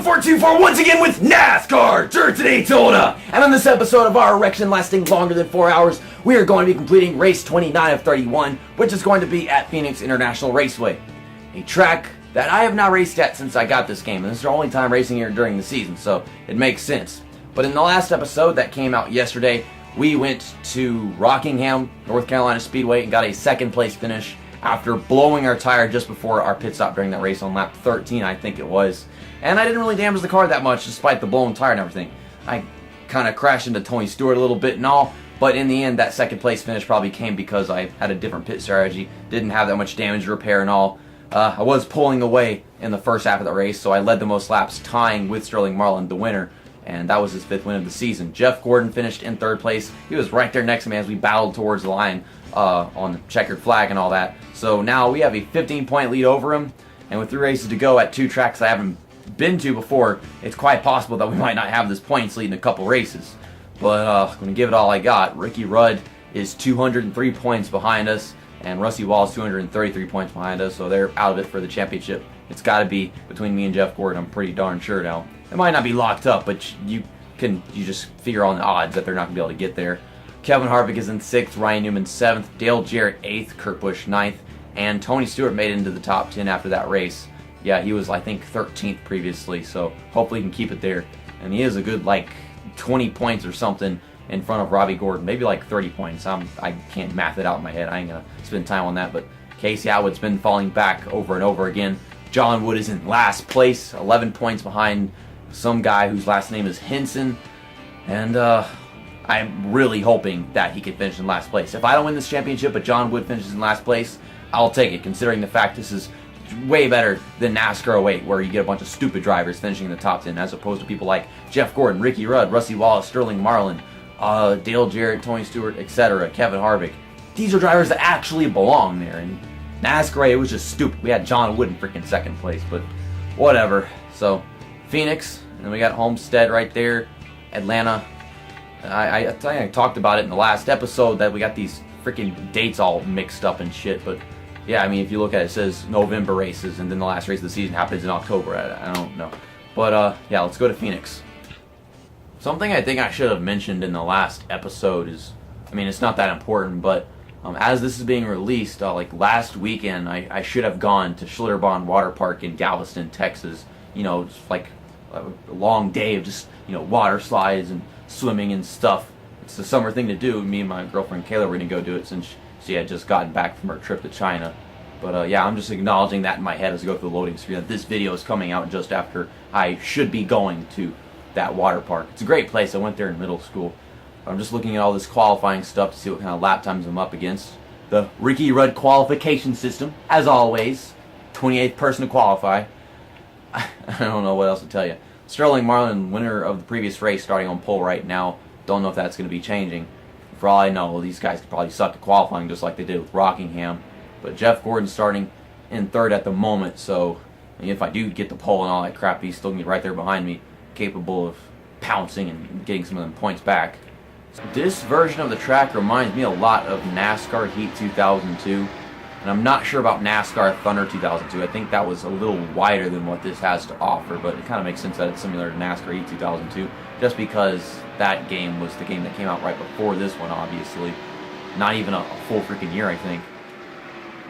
1424 once again with NASCAR Dirt to Daytona. And on this episode of our erection lasting longer than 4 hours, we are going to be completing race 29 of 31, which is going to be at Phoenix International Raceway, a track that I have not raced at since I got this game, and this is our only time racing here during the season, so it makes sense. But in the last episode that came out yesterday, we went to Rockingham, North Carolina Speedway, and got a second place finish after blowing our tire just before our pit stop during that race on lap 13, I think it was. And I didn't really damage the car that much despite the blown tire and everything. I kind of crashed into Tony Stewart a little bit and all, but in the end that second place finish probably came because I had a different pit strategy, didn't have that much damage to repair and all. I was pulling away in the first half of the race, so I led the most laps, tying with Sterling Marlin, the winner, and that was his 5th win of the season. Jeff Gordon finished in 3rd place. He was right there next to me as we battled towards the line on the checkered flag and all that. So now we have a 15-point lead over him, and with 3 races to go at 2 tracks I haven't been to before, it's quite possible that we might not have this points lead in a couple races. But I'm going to give it all I got. Ricky Rudd is 203 points behind us, and Rusty Wall is 233 points behind us, so they're out of it for the championship. It's got to be between me and Jeff Gordon, I'm pretty darn sure now. It might not be locked up, but you just figure on the odds that they're not going to be able to get there. Kevin Harvick is in 6th, Ryan Newman 7th, Dale Jarrett 8th, Kurt Busch 9th, and Tony Stewart made it into the top 10 after that race. Yeah, he was, I think, 13th previously, so hopefully he can keep it there. And he is a good, 20 points or something in front of Robbie Gordon. Maybe 30 points. I can't math it out in my head. I ain't going to spend time on that. But Casey Atwood's been falling back over and over again. John Wood is in last place, 11 points behind some guy whose last name is Henson. And I'm really hoping that he can finish in last place. If I don't win this championship, but John Wood finishes in last place, I'll take it, considering the fact this is way better than NASCAR 08, where you get a bunch of stupid drivers finishing in the top 10, as opposed to people like Jeff Gordon, Ricky Rudd, Rusty Wallace, Sterling Marlin, Dale Jarrett, Tony Stewart, etc., Kevin Harvick. These are drivers that actually belong there, and NASCAR 8 was just stupid. We had John Wood in freaking 2nd place, but whatever. So, Phoenix, and then we got Homestead right there, Atlanta. I think I talked about it in the last episode that we got these freaking dates all mixed up and shit, but yeah, I mean, if you look at it, it says November races, and then the last race of the season happens in October. I don't know. But, yeah, let's go to Phoenix. Something I think I should have mentioned in the last episode is, I mean, it's not that important, but as this is being released, last weekend, I should have gone to Schlitterbahn Water Park in Galveston, Texas. You know, just a long day of just, water slides and swimming and stuff. It's the summer thing to do. Me and my girlfriend Kayla were going to go do it since she had just gotten back from her trip to China. But yeah, I'm just acknowledging that in my head as I go through the loading screen that this video is coming out just after I should be going to that water park. It's a great place. I went there in middle school. I'm just looking at all this qualifying stuff to see what kind of lap times I'm up against. The Ricky Rudd qualification system, as always. 28th person to qualify. I don't know what else to tell you. Sterling Marlin, winner of the previous race, starting on pole right now. Don't know if that's going to be changing. For all I know, these guys could probably suck at qualifying just like they did with Rockingham. But Jeff Gordon's starting in 3rd at the moment, so if I do get the pole and all that crap, he's still going to be right there behind me, capable of pouncing and getting some of them points back. This version of the track reminds me a lot of NASCAR Heat 2002, and I'm not sure about NASCAR Thunder 2002. I think that was a little wider than what this has to offer, but it kind of makes sense that it's similar to NASCAR Heat 2002, just because that game was the game that came out right before this one, obviously. Not even a full freaking year, I think.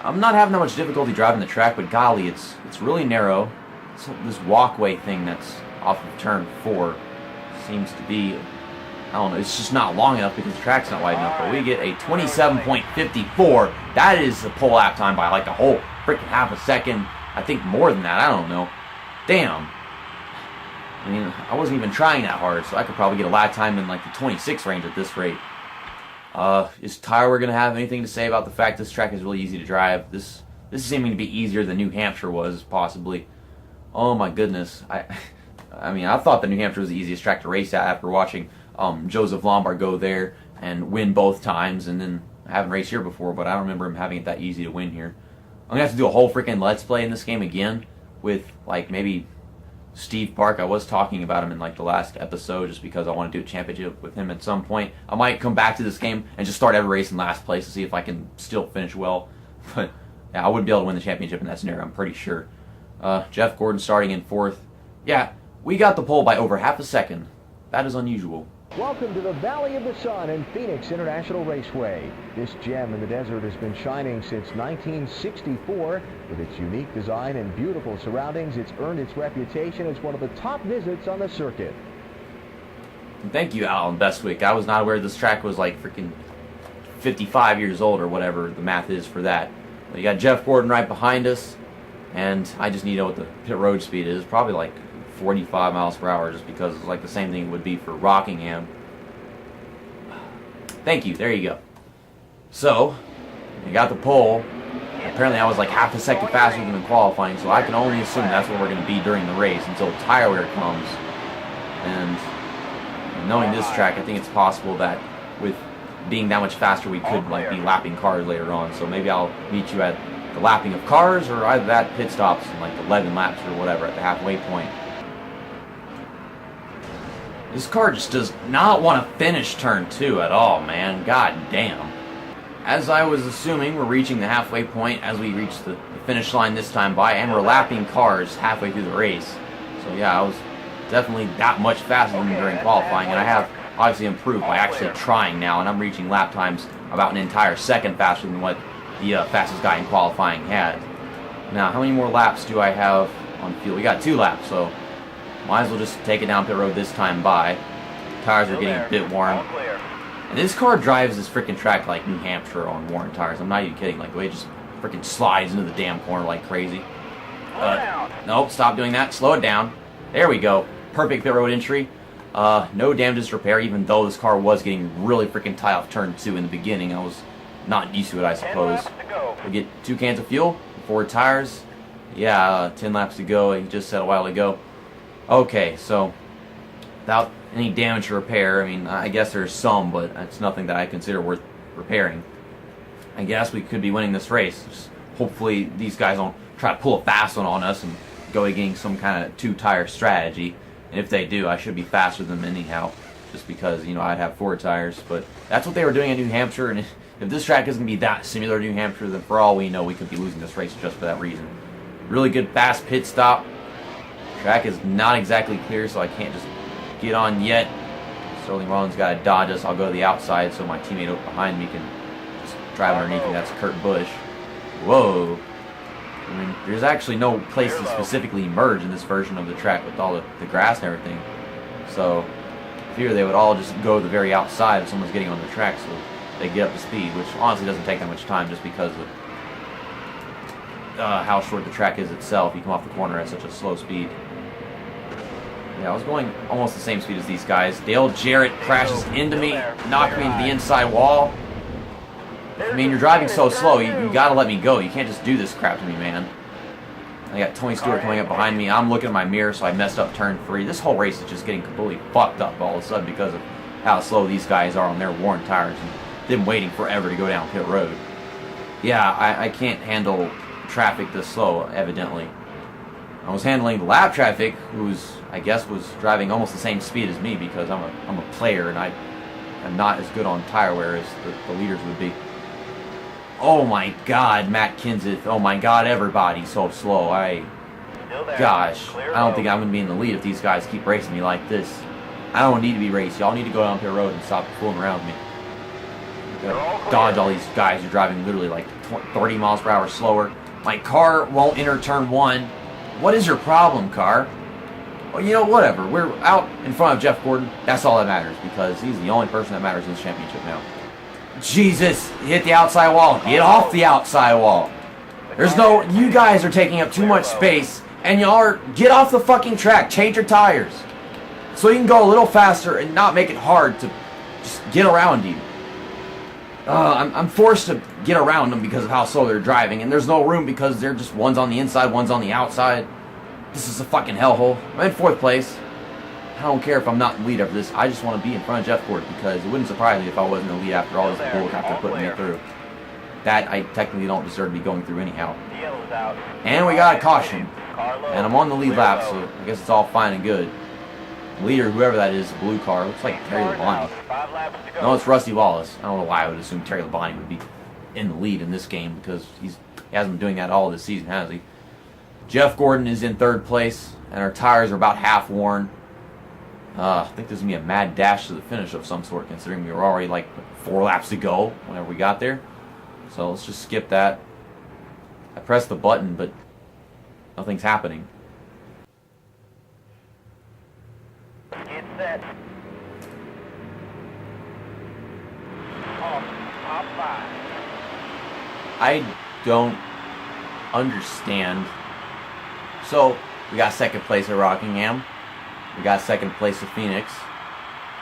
I'm not having that much difficulty driving the track, but golly, it's really narrow. So this walkway thing that's off of turn 4 seems to be, I don't know, it's just not long enough because the track's not wide enough. But we get a 27.54. That is a pole lap time by a whole freaking half a second. I think more than that. I don't know. Damn. I mean, I wasn't even trying that hard, so I could probably get a lap time in the 26 range at this rate. Is Tyler going to have anything to say about the fact this track is really easy to drive? This is seeming to be easier than New Hampshire was, possibly. Oh my goodness. I mean, I thought that New Hampshire was the easiest track to race at after watching Joseph Lombard go there and win both times, and then I haven't raced here before, but I don't remember him having it that easy to win here. I'm going to have to do a whole freaking Let's Play in this game again with, maybe Steve Park. I was talking about him in the last episode just because I want to do a championship with him at some point. I might come back to this game and just start every race in last place to see if I can still finish well. But yeah, I wouldn't be able to win the championship in that scenario, I'm pretty sure. Jeff Gordon starting in 4th. Yeah, We got the pole by over half a second. That is unusual. Welcome to the Valley of the Sun and Phoenix International Raceway. This gem in the desert has been shining since 1964. With its unique design and beautiful surroundings, it's earned its reputation as one of the top visits on the circuit. Thank you, Alan Bestwick. I was not aware this track was like freaking 55 years old or whatever the math is for that. But you got Jeff Gordon right behind us, and I just need to know what the pit road speed is. Probably like 45 miles per hour, just because it's like the same thing it would be for Rockingham. Thank you. There you go. So, you got the pole. Apparently I was like half a second faster than in qualifying, so I can only assume that's what we're going to be during the race until tire wear comes. And knowing this track, I think it's possible that with being that much faster we could like be lapping cars later on. So maybe I'll meet you at the lapping of cars, or either that pit stops in like 11 laps or whatever at the halfway point. This car just does not want to finish turn 2 at all, man. God damn. As I was assuming, we're reaching the halfway point as we reach the finish line this time by, and we're lapping cars halfway through the race. So yeah, I was definitely that much faster than during qualifying, and I have obviously improved by actually trying now, and I'm reaching lap times about an entire second faster than what the fastest guy in qualifying had. Now, how many more laps do I have on fuel? We got 2 laps, so might as well just take it down pit road this time by. Tires are getting a bit worn. And this car drives this freaking track like New Hampshire on worn tires. I'm not even kidding. Like the way it just freaking slides into the damn corner like crazy. Nope, stop doing that. Slow it down. There we go. Perfect pit road entry. No damages to repair, even though this car was getting really freaking tight off turn 2 in the beginning. I was not used to it, I suppose. We get 2 cans of fuel, 4 tires. Yeah, 10 laps to go. He just said a while ago. Okay, so without any damage to repair, I mean, I guess there's some, but it's nothing that I consider worth repairing. I guess we could be winning this race. Just hopefully these guys don't try to pull a fast one on us and go against some kind of 2-tire strategy. And if they do, I should be faster than them anyhow, just because, you know, I'd have 4 tires. But that's what they were doing in New Hampshire, and if this track isn't going to be that similar to New Hampshire, then for all we know, we could be losing this race just for that reason. Really good fast pit stop. Track is not exactly clear, so I can't just get on yet. Sterling Rollins got to dodge us. I'll go to the outside so my teammate behind me can just drive underneath me. That's Kurt Busch. Whoa. I mean, there's actually no place to specifically merge in this version of the track with all the grass and everything. So, I figure they would all just go to the very outside if someone's getting on the track so they get up to speed, which honestly doesn't take that much time just because of how short the track is itself. You come off the corner at such a slow speed. Yeah, I was going almost the same speed as these guys. Dale Jarrett crashes into me, knocked me into the inside wall. I mean, you're driving so slow, you gotta let me go. You can't just do this crap to me, man. I got Tony Stewart coming up behind me. I'm looking at my mirror, so I messed up turn 3. This whole race is just getting completely fucked up all of a sudden because of how slow these guys are on their worn tires and them waiting forever to go down pit road. Yeah, I can't handle traffic this slow, evidently. I was handling the lap traffic, who's, I guess, was driving almost the same speed as me because I'm a player and I'm not as good on tire wear as the leaders would be. Oh my God, Matt Kenseth. Oh my God, everybody's so slow. Gosh, I don't think I'm going to be in the lead if these guys keep racing me like this. I don't need to be raced. Y'all need to go down pit road and stop fooling around with me. Dodge all these guys who are driving literally like 30 miles per hour slower. My car won't enter turn 1. What is your problem, car? Well, you know, whatever. We're out in front of Jeff Gordon. That's all that matters because he's the only person that matters in this championship now. Jesus, hit the outside wall. Get off the outside wall. There's no, you guys are taking up too much space and y'all are, get off the fucking track. Change your tires. So you can go a little faster and not make it hard to just get around you. I'm forced to get around them because of how slow they're driving, and there's no room because they're just one's on the inside, one's on the outside. This is a fucking hellhole. I'm in 4th place. I don't care if I'm not in the lead after this. I just want to be in front of Jeff Gordon because it wouldn't surprise me if I wasn't in the lead after all this bullcrap they're putting me through. That I technically don't deserve to be going through anyhow. And we got a caution. And I'm on the lead lap, so I guess it's all fine and good. Leader, whoever that is, the blue car, looks like Terry Labonte. No, it's Rusty Wallace. I don't know why I would assume Terry Labonte would be in the lead in this game because he hasn't been doing that all this season, has he? Jeff Gordon is in 3rd place, and our tires are about half worn. I think there's going to be a mad dash to the finish of some sort, considering we were already like 4 laps to go whenever we got there. So let's just skip that. I pressed the button, but nothing's happening. Get set. Off. Top 5. I don't understand. So, we got 2nd place at Rockingham. We got 2nd place at Phoenix.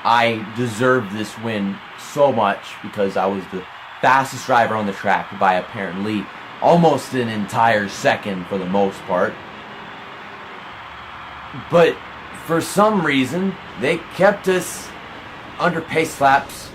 I deserved this win so much because I was the fastest driver on the track by apparently almost an entire second for the most part. But for some reason, they kept us under pace laps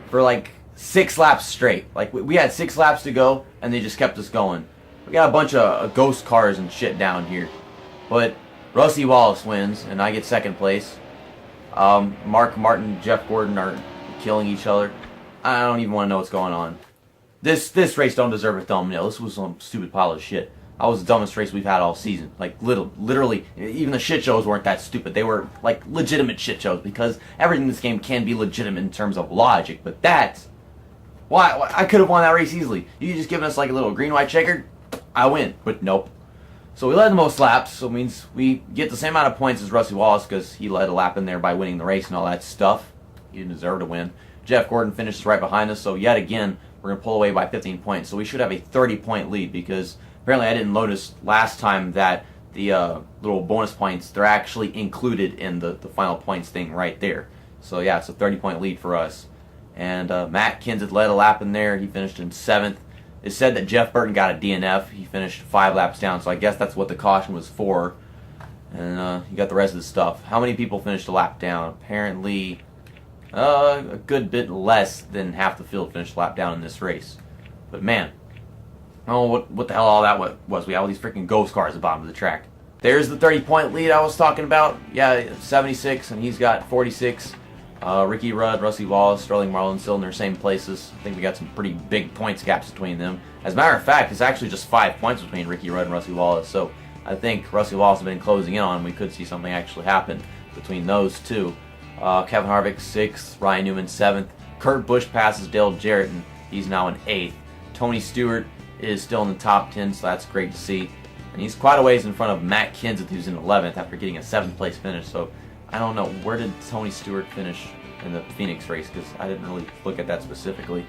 for like 6 laps straight. Like we had 6 laps to go, and they just kept us going. We got a bunch of ghost cars and shit down here. But Rusty Wallace wins, and I get 2nd place. Mark Martin, Jeff Gordon are killing each other. I don't even want to know what's going on. This race don't deserve a thumbnail. This was some stupid pile of shit. That was the dumbest race we've had all season. Like, literally, even the shit shows weren't that stupid. They were, like, legitimate shit shows, because everything in this game can be legitimate in terms of logic, but that's... Why I could have won that race easily. You could just given us, like, a little green-white checker, I win. But nope. So we led the most laps, so it means we get the same amount of points as Rusty Wallace, because he led a lap in there by winning the race and all that stuff. He didn't deserve to win. Jeff Gordon finishes right behind us, so yet again, we're going to pull away by 15 points. So we should have a 30-point lead, because apparently I didn't notice last time that the little bonus points, they're actually included in the final points thing right there. So yeah, it's a 30-point lead for us. And Matt Kenseth led a lap in there. He finished in 7th. It said that Jeff Burton got a DNF. He finished 5 laps down, so I guess that's what the caution was for. And you got the rest of the stuff. How many people finished a lap down? Apparently, a good bit less than half the field finished a lap down in this race. But man, oh, what the hell all that was. We had all these freaking ghost cars at the bottom of the track. There's the 30-point lead I was talking about. Yeah, 76, and he's got 46. Ricky Rudd, Rusty Wallace, Sterling Marlin still in their same places. I think we got some pretty big points gaps between them. As a matter of fact, it's actually just 5 points between Ricky Rudd and Rusty Wallace. So I think Rusty Wallace has been closing in on. We could see something actually happen between those two. Kevin Harvick 6th, Ryan Newman 7th. Kurt Busch passes Dale Jarrett, and he's now in 8th. Tony Stewart is still in the top 10, so that's great to see. And he's quite a ways in front of Matt Kenseth, who's in 11th after getting a 7th place finish. So I don't know, where did Tony Stewart finish in the Phoenix race? Because I didn't really look at that specifically.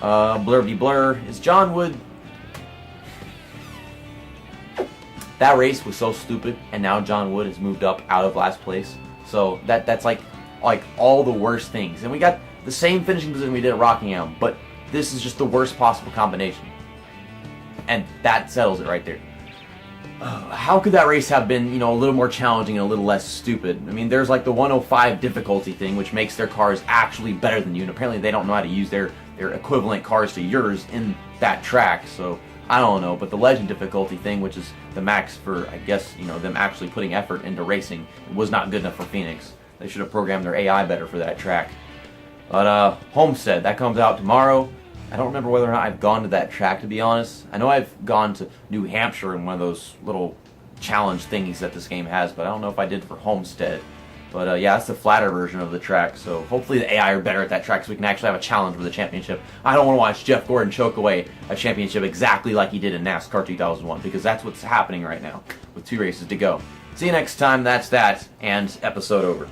Blurby Blur is John Wood. That race was so stupid, and now John Wood has moved up out of last place. So that's like all the worst things. And we got the same finishing position we did at Rockingham, but this is just the worst possible combination. And that settles it right there. How could that race have been, a little more challenging and a little less stupid? I mean, there's like the 105 difficulty thing, which makes their cars actually better than you, and apparently they don't know how to use their equivalent cars to yours in that track, so I don't know. But the legend difficulty thing, which is the max for, I guess, them actually putting effort into racing, was not good enough for Phoenix. They should have programmed their AI better for that track. But Homestead, that comes out tomorrow. I don't remember whether or not I've gone to that track, to be honest. I know I've gone to New Hampshire in one of those little challenge thingies that this game has, but I don't know if I did for Homestead. But yeah, that's the flatter version of the track, so hopefully the AI are better at that track so we can actually have a challenge for the championship. I don't want to watch Jeff Gordon choke away a championship exactly like he did in NASCAR 2001, because that's what's happening right now with 2 races to go. See you next time, that's that, and episode over.